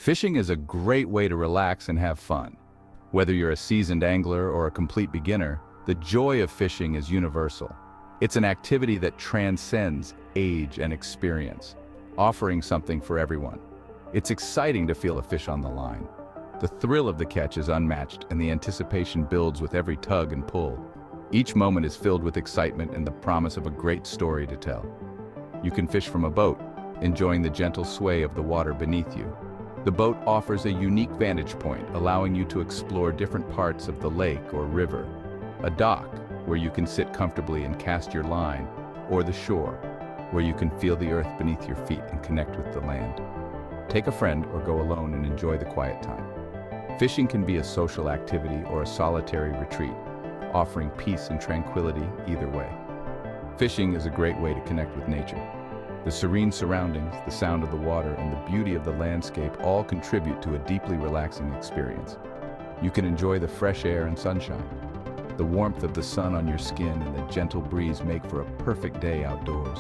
Fishing is a great way to relax and have fun. Whether you're a seasoned angler or a complete beginner, the joy of fishing is universal. It's an activity that transcends age and experience, offering something for everyone. It's exciting to feel a fish on the line. The thrill of the catch is unmatched, and the anticipation builds with every tug and pull. Each moment is filled with excitement and the promise of a great story to tell. You can fish from a boat, enjoying the gentle sway of the water beneath you. The boat offers a unique vantage point, allowing you to explore different parts of the lake or river. A dock, where you can sit comfortably and cast your line, or the shore, where you can feel the earth beneath your feet and connect with the land. Take a friend or go alone and enjoy the quiet time. Fishing can be a social activity or a solitary retreat, offering peace and tranquility either way. Fishing is a great way to connect with nature. The serene surroundings, the sound of the water, and the beauty of the landscape all contribute to a deeply relaxing experience. You can enjoy the fresh air and sunshine. The warmth of the sun on your skin and the gentle breeze make for a perfect day outdoors.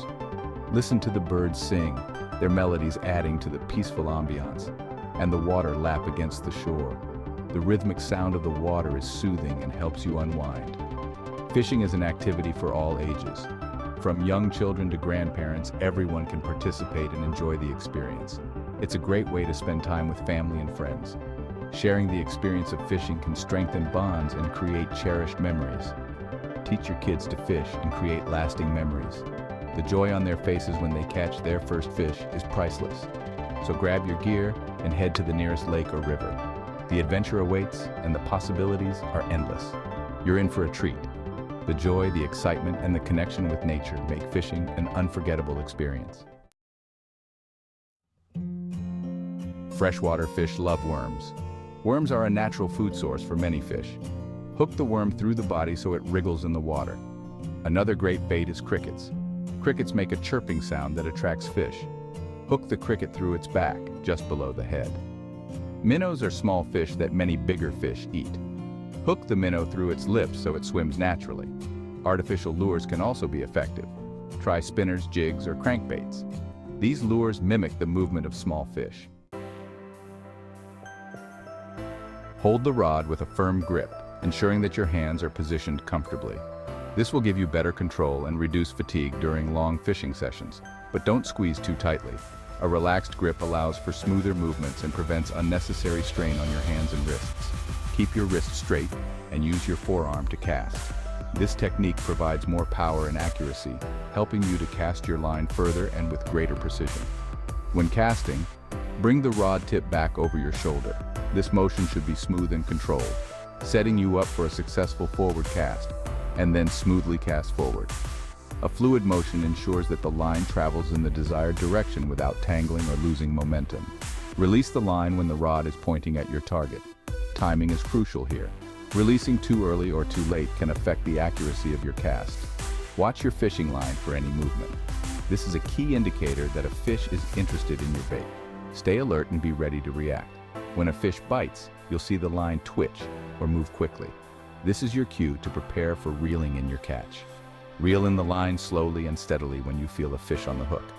Listen to the birds sing, their melodies adding to the peaceful ambiance, and the water lap against the shore. The rhythmic sound of the water is soothing and helps you unwind. Fishing is an activity for all ages. From young children to grandparents, everyone can participate and enjoy the experience. It's a great way to spend time with family and friends. Sharing the experience of fishing can strengthen bonds and create cherished memories. Teach your kids to fish and create lasting memories. The joy on their faces when they catch their first fish is priceless. So grab your gear and head to the nearest lake or river. The adventure awaits and the possibilities are endless. You're in for a treat. The joy, the excitement, and the connection with nature make fishing an unforgettable experience. Freshwater fish love worms. Worms are a natural food source for many fish. Hook the worm through the body so it wriggles in the water. Another great bait is crickets. Crickets make a chirping sound that attracts fish. Hook the cricket through its back, just below the head. Minnows are small fish that many bigger fish eat. Hook the minnow through its lips so it swims naturally. Artificial lures can also be effective. Try spinners, jigs, or crankbaits. These lures mimic the movement of small fish. Hold the rod with a firm grip, ensuring that your hands are positioned comfortably. This will give you better control and reduce fatigue during long fishing sessions, but don't squeeze too tightly. A relaxed grip allows for smoother movements and prevents unnecessary strain on your hands and wrists. Keep your wrists straight and use your forearm to cast. This technique provides more power and accuracy, helping you to cast your line further and with greater precision. When casting, bring the rod tip back over your shoulder. This motion should be smooth and controlled, setting you up for a successful forward cast, and then smoothly cast forward. A fluid motion ensures that the line travels in the desired direction without tangling or losing momentum. Release the line when the rod is pointing at your target. Timing is crucial here. Releasing too early or too late can affect the accuracy of your cast. Watch your fishing line for any movement. This is a key indicator that a fish is interested in your bait. Stay alert and be ready to react. When a fish bites, you'll see the line twitch or move quickly. This is your cue to prepare for reeling in your catch. Reel in the line slowly and steadily when you feel a fish on the hook.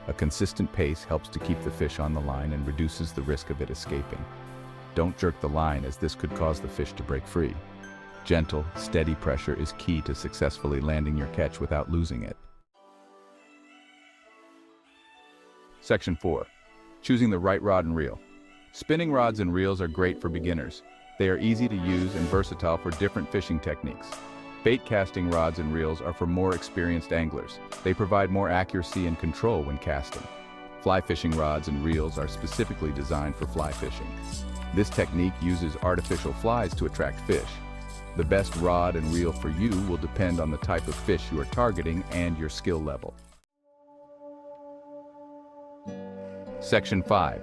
A consistent pace helps to keep the fish on the line and reduces the risk of it escaping. Don't jerk the line, as this could cause the fish to break free. Gentle, steady pressure is key to successfully landing your catch without losing it. Section 4. Choosing the right rod and reel. Spinning rods and reels are great for beginners. They are easy to use and versatile for different fishing techniques. Bait casting rods and reels are for more experienced anglers. They provide more accuracy and control when casting. Fly fishing rods and reels are specifically designed for fly fishing. This technique uses artificial flies to attract fish. The best rod and reel for you will depend on the type of fish you are targeting and your skill level. Section 5.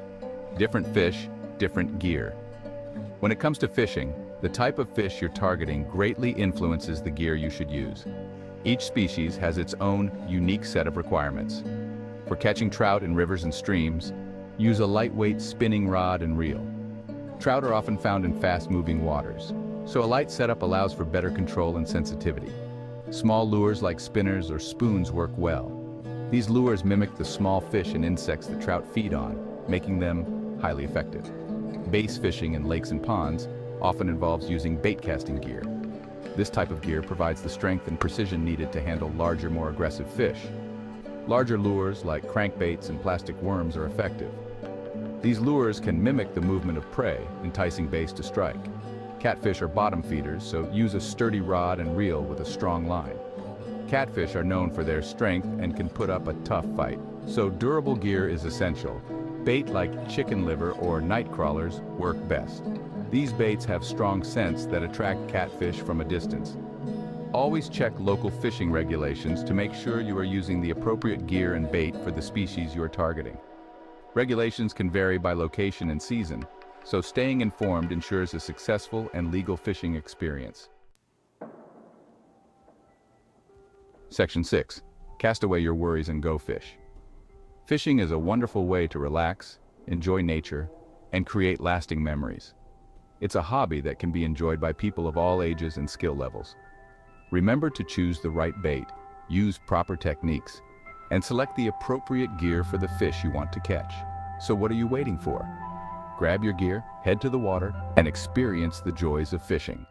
Different fish, different gear. When it comes to fishing, the type of fish you're targeting greatly influences the gear you should use. Each species has its own unique set of requirements. For catching trout in rivers and streams, use a lightweight spinning rod and reel. Trout are often found in fast-moving waters, so a light setup allows for better control and sensitivity. Small lures like spinners or spoons work well. These lures mimic the small fish and insects that trout feed on, making them highly effective. Bass fishing in lakes and ponds often involves using bait casting gear. This type of gear provides the strength and precision needed to handle larger, more aggressive fish. Larger lures like crankbaits and plastic worms are effective. These lures can mimic the movement of prey, enticing bass to strike. Catfish are bottom feeders, so use a sturdy rod and reel with a strong line. Catfish are known for their strength and can put up a tough fight, so durable gear is essential. Bait like chicken liver or night crawlers work best. These baits have strong scents that attract catfish from a distance. Always check local fishing regulations to make sure you are using the appropriate gear and bait for the species you are targeting. Regulations can vary by location and season, so staying informed ensures a successful and legal fishing experience. Section 6. Cast away your worries and go fish. Fishing is a wonderful way to relax, enjoy nature, and create lasting memories. It's a hobby that can be enjoyed by people of all ages and skill levels. Remember to choose the right bait, use proper techniques, and select the appropriate gear for the fish you want to catch. So what are you waiting for? Grab your gear, head to the water, and experience the joys of fishing.